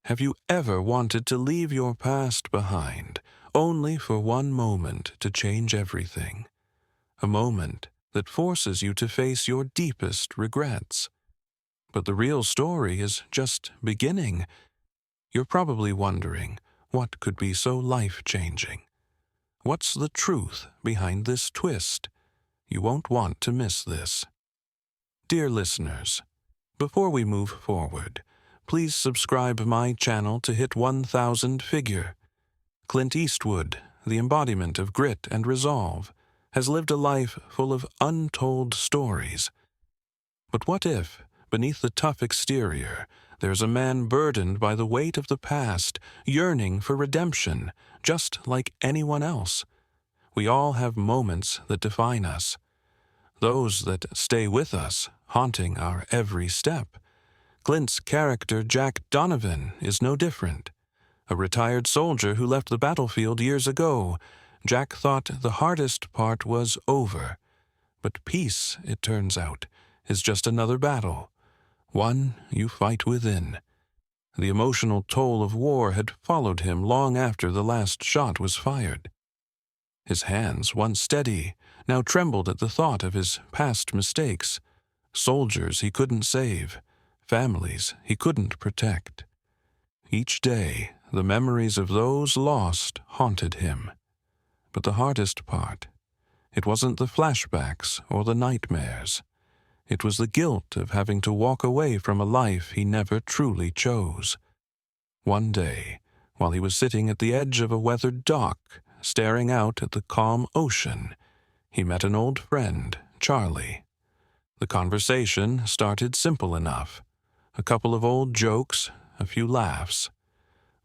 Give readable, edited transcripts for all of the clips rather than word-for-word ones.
Have you ever wanted to leave your past behind, only for one moment to change everything? A moment that forces you to face your deepest regrets. But the real story is just beginning. You're probably wondering, what could be so life-changing? What's the truth behind this twist? You won't want to miss this. Dear listeners, before we move forward, please subscribe my channel to hit 1,000 figure. Clint Eastwood, the embodiment of grit and resolve, has lived a life full of untold stories. But what if, beneath the tough exterior, there's a man burdened by the weight of the past, yearning for redemption, just like anyone else? We all have moments that define us, those that stay with us, haunting our every step. Clint's character, Jack Donovan, is no different. A retired soldier who left the battlefield years ago, Jack thought the hardest part was over. But peace, it turns out, is just another battle, one you fight within. The emotional toll of war had followed him long after the last shot was fired. His hands, once steady, now trembled at the thought of his past mistakes. Soldiers he couldn't save, families he couldn't protect. Each day, the memories of those lost haunted him. But the hardest part, it wasn't the flashbacks or the nightmares. It was the guilt of having to walk away from a life he never truly chose. One day, while he was sitting at the edge of a weathered dock, staring out at the calm ocean, he met an old friend, Charlie. The conversation started simple enough. A couple of old jokes, a few laughs.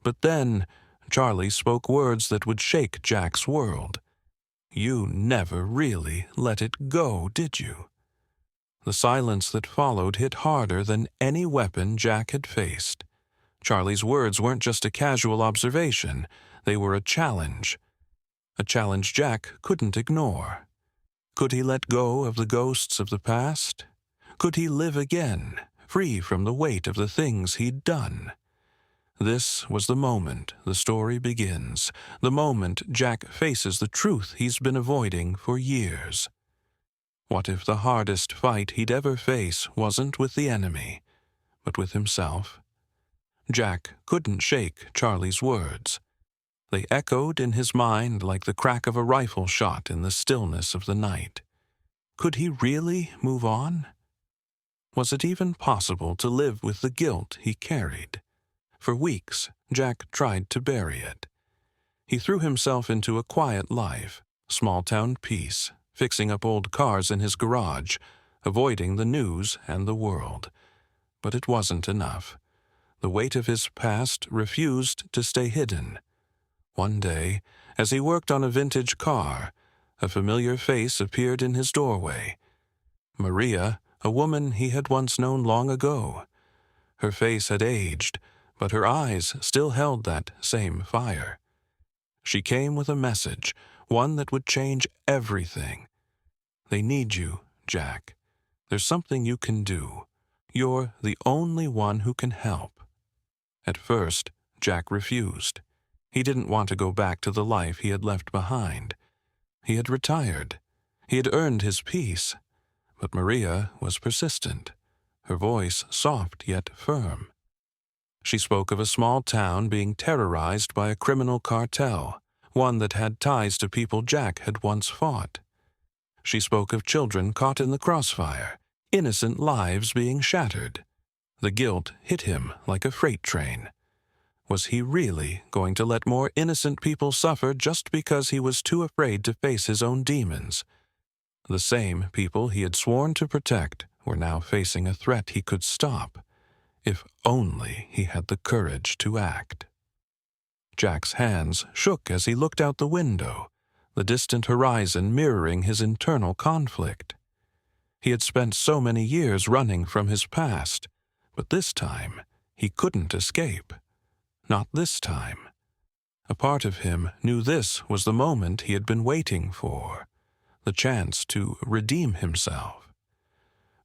But then, Charlie spoke words that would shake Jack's world. "You never really let it go, did you?" The silence that followed hit harder than any weapon Jack had faced. Charlie's words weren't just a casual observation, they were a challenge. A challenge Jack couldn't ignore. Could he let go of the ghosts of the past? Could he live again, free from the weight of the things he'd done? This was the moment the story begins, the moment Jack faces the truth he's been avoiding for years. What if the hardest fight he'd ever face wasn't with the enemy, but with himself? Jack couldn't shake Charlie's words. They echoed in his mind like the crack of a rifle shot in the stillness of the night. Could he really move on? Was it even possible to live with the guilt he carried? For weeks, Jack tried to bury it. He threw himself into a quiet life, small-town peace, fixing up old cars in his garage, avoiding the news and the world. But it wasn't enough. The weight of his past refused to stay hidden. One day, as he worked on a vintage car, a familiar face appeared in his doorway. Maria, a woman he had once known long ago. Her face had aged, but her eyes still held that same fire. She came with a message, one that would change everything. "They need you, Jack. There's something you can do. You're the only one who can help." At first, Jack refused. He didn't want to go back to the life he had left behind. He had retired. He had earned his peace. But Maria was persistent, her voice soft yet firm. She spoke of a small town being terrorized by a criminal cartel, one that had ties to people Jack had once fought. She spoke of children caught in the crossfire, innocent lives being shattered. The guilt hit him like a freight train. Was he really going to let more innocent people suffer just because he was too afraid to face his own demons? The same people he had sworn to protect were now facing a threat he could stop, if only he had the courage to act. Jack's hands shook as he looked out the window, the distant horizon mirroring his internal conflict. He had spent so many years running from his past, but this time he couldn't escape. Not this time. A part of him knew this was the moment he had been waiting for, the chance to redeem himself.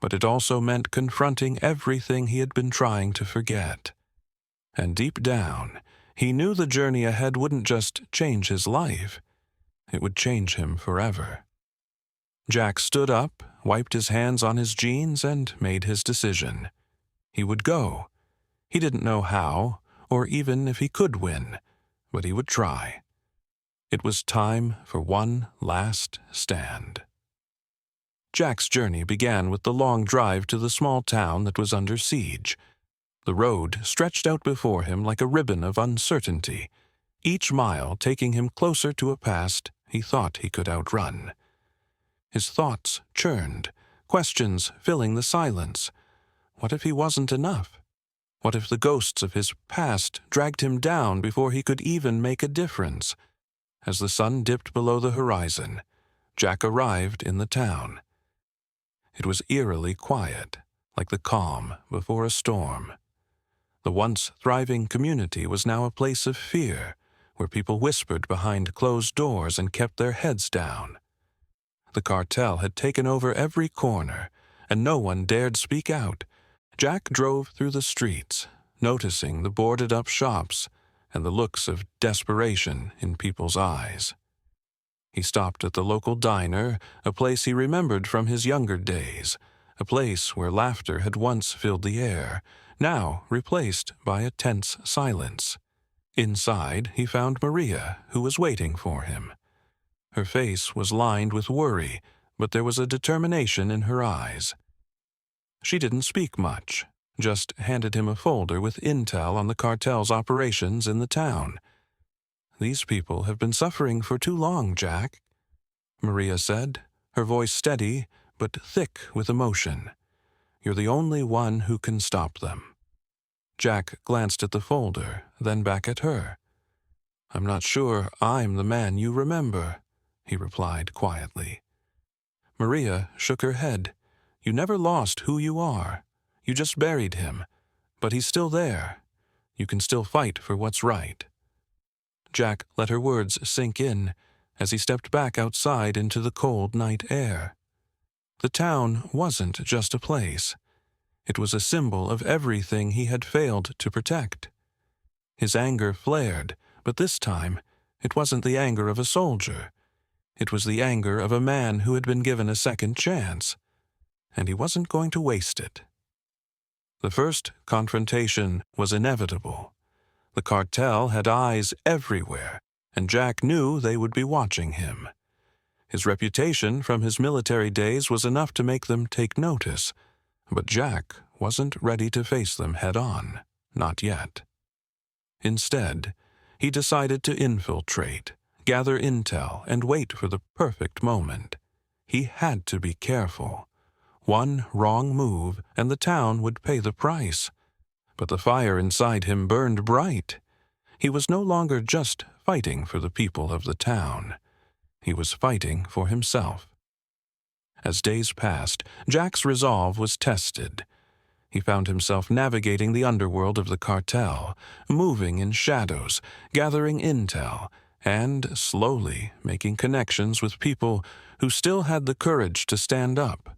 But it also meant confronting everything he had been trying to forget. And deep down, he knew the journey ahead wouldn't just change his life, it would change him forever. Jack stood up, wiped his hands on his jeans, and made his decision. He would go. He didn't know how, or even if he could win, but he would try. It was time for one last stand. Jack's journey began with the long drive to the small town that was under siege. The road stretched out before him like a ribbon of uncertainty, each mile taking him closer to a past he thought he could outrun. His thoughts churned, questions filling the silence. What if he wasn't enough? What if the ghosts of his past dragged him down before he could even make a difference? As the sun dipped below the horizon, Jack arrived in the town. It was eerily quiet, like the calm before a storm. The once thriving community was now a place of fear, where people whispered behind closed doors and kept their heads down. The cartel had taken over every corner, and no one dared speak out. Jack drove through the streets, noticing the boarded-up shops and the looks of desperation in people's eyes. He stopped at the local diner, a place he remembered from his younger days, a place where laughter had once filled the air, now replaced by a tense silence. Inside, he found Maria, who was waiting for him. Her face was lined with worry, but there was a determination in her eyes. She didn't speak much, just handed him a folder with intel on the cartel's operations in the town. "These people have been suffering for too long, Jack," Maria said, her voice steady but thick with emotion. "You're the only one who can stop them." Jack glanced at the folder, then back at her. "I'm not sure I'm the man you remember," he replied quietly. Maria shook her head. "You never lost who you are. You just buried him. But he's still there. You can still fight for what's right." Jack let her words sink in as he stepped back outside into the cold night air. The town wasn't just a place. It was a symbol of everything he had failed to protect. His anger flared, but this time it wasn't the anger of a soldier. It was the anger of a man who had been given a second chance, and he wasn't going to waste it. The first confrontation was inevitable. The cartel had eyes everywhere, and Jack knew they would be watching him. His reputation from his military days was enough to make them take notice, but Jack wasn't ready to face them head-on, not yet. Instead, he decided to infiltrate, gather intel, and wait for the perfect moment. He had to be careful. One wrong move, and the town would pay the price. But the fire inside him burned bright. He was no longer just fighting for the people of the town. He was fighting for himself. As days passed, Jack's resolve was tested. He found himself navigating the underworld of the cartel, moving in shadows, gathering intel, and slowly making connections with people who still had the courage to stand up.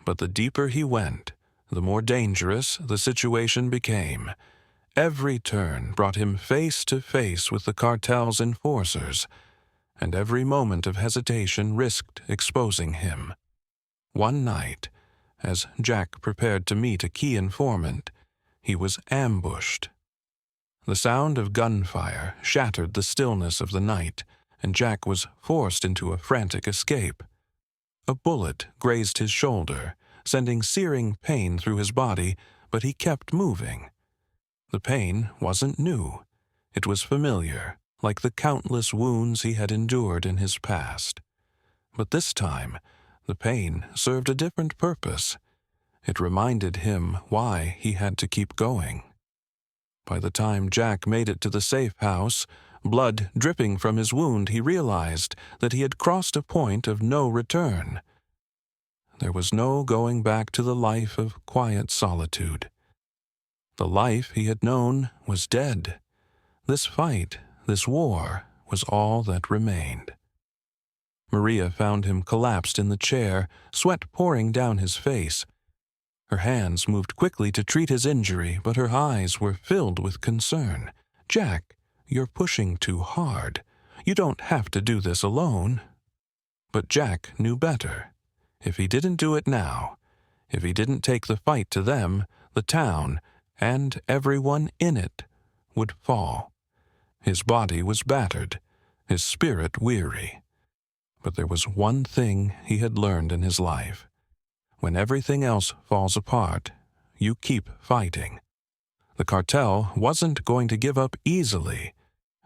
But the deeper he went, the more dangerous the situation became. Every turn brought him face to face with the cartel's enforcers, and every moment of hesitation risked exposing him. One night, as Jack prepared to meet a key informant, he was ambushed. The sound of gunfire shattered the stillness of the night, and Jack was forced into a frantic escape. A bullet grazed his shoulder, sending searing pain through his body, but he kept moving. The pain wasn't new. It was familiar, like the countless wounds he had endured in his past. But this time, the pain served a different purpose. It reminded him why he had to keep going. By the time Jack made it to the safe house, blood dripping from his wound, he realized that he had crossed a point of no return. There was no going back to the life of quiet solitude. The life he had known was dead. This fight, this war, was all that remained. Maria found him collapsed in the chair, sweat pouring down his face. Her hands moved quickly to treat his injury, but her eyes were filled with concern. "Jack, you're pushing too hard. You don't have to do this alone." But Jack knew better. If he didn't do it now, if he didn't take the fight to them, the town, and everyone in it, would fall. His body was battered, his spirit weary. But there was one thing he had learned in his life. When everything else falls apart, you keep fighting. The cartel wasn't going to give up easily.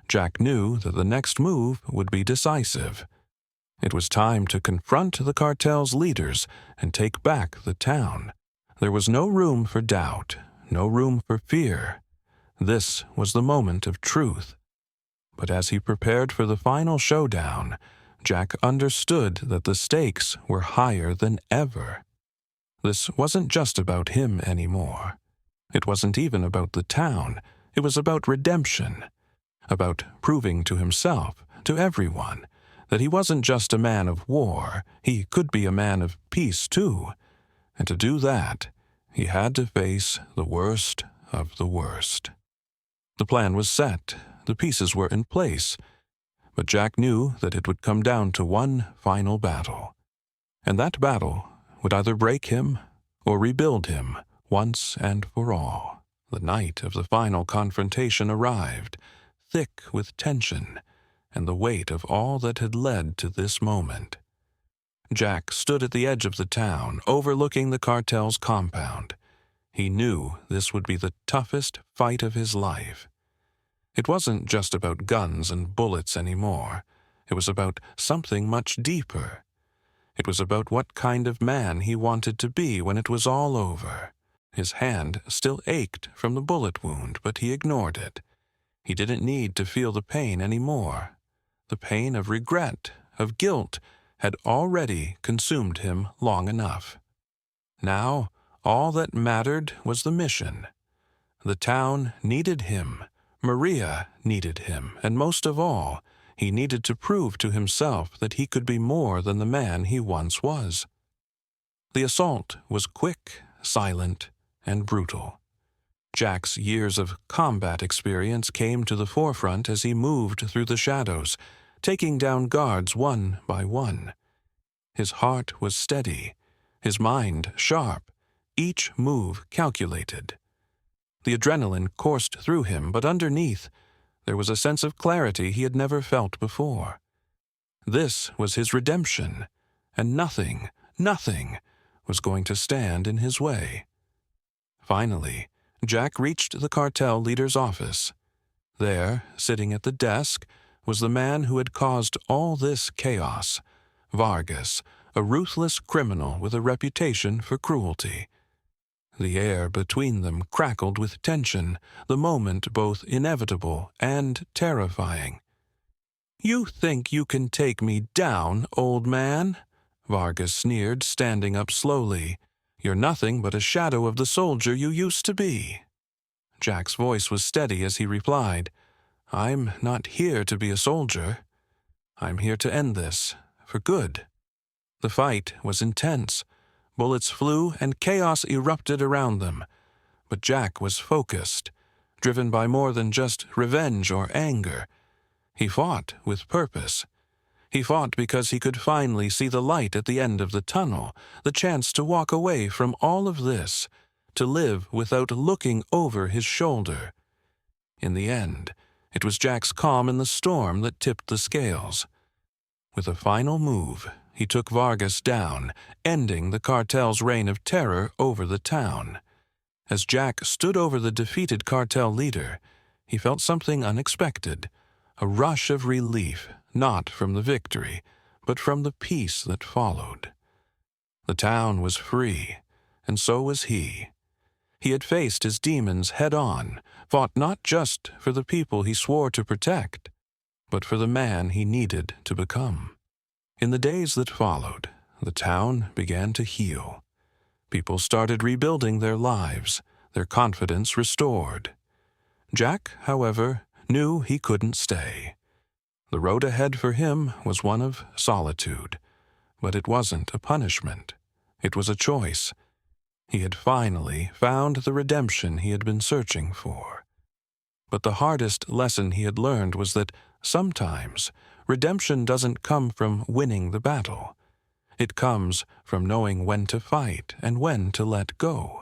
Jack knew that the next move would be decisive. It was time to confront the cartel's leaders and take back the town. There was no room for doubt, no room for fear. This was the moment of truth. But as he prepared for the final showdown, Jack understood that the stakes were higher than ever. This wasn't just about him anymore. It wasn't even about the town. It was about redemption, about proving to himself, to everyone, that he wasn't just a man of war, he could be a man of peace too. And to do that, he had to face the worst of the worst. The plan was set, the pieces were in place, but Jack knew that it would come down to one final battle. And that battle would either break him or rebuild him once and for all. The night of the final confrontation arrived, thick with tension and the weight of all that had led to this moment. Jack stood at the edge of the town, overlooking the cartel's compound. He knew this would be the toughest fight of his life. It wasn't just about guns and bullets anymore. It was about something much deeper. It was about what kind of man he wanted to be when it was all over. His hand still ached from the bullet wound, but he ignored it. He didn't need to feel the pain anymore. The pain of regret, of guilt, had already consumed him long enough. Now, all that mattered was the mission. The town needed him. Maria needed him, and most of all, he needed to prove to himself that he could be more than the man he once was. The assault was quick, silent, and brutal. Jack's years of combat experience came to the forefront as he moved through the shadows, taking down guards one by one. His heart was steady, his mind sharp, each move calculated. The adrenaline coursed through him, but underneath, there was a sense of clarity he had never felt before. This was his redemption, and nothing was going to stand in his way. Finally, Jack reached the cartel leader's office. There, sitting at the desk, was the man who had caused all this chaos, Vargas, a ruthless criminal with a reputation for cruelty. The air between them crackled with tension, the moment both inevitable and terrifying. "You think you can take me down, old man?" Vargas sneered, standing up slowly. "You're nothing but a shadow of the soldier you used to be." Jack's voice was steady as he replied, "I'm not here to be a soldier. I'm here to end this, for good." The fight was intense. Bullets flew and chaos erupted around them. But Jack was focused, driven by more than just revenge or anger. He fought with purpose. He fought because he could finally see the light at the end of the tunnel, the chance to walk away from all of this, to live without looking over his shoulder. In the end, it was Jack's calm in the storm that tipped the scales. With a final move, he took Vargas down, ending the cartel's reign of terror over the town. As Jack stood over the defeated cartel leader, he felt something unexpected, a rush of relief, not from the victory, but from the peace that followed. The town was free, and so was he. He had faced his demons head-on, fought not just for the people he swore to protect, but for the man he needed to become. In the days that followed, the town began to heal. People started rebuilding their lives, their confidence restored. Jack, however, knew he couldn't stay. The road ahead for him was one of solitude, but it wasn't a punishment. It was a choice. He had finally found the redemption he had been searching for. But the hardest lesson he had learned was that sometimes redemption doesn't come from winning the battle. It comes from knowing when to fight and when to let go.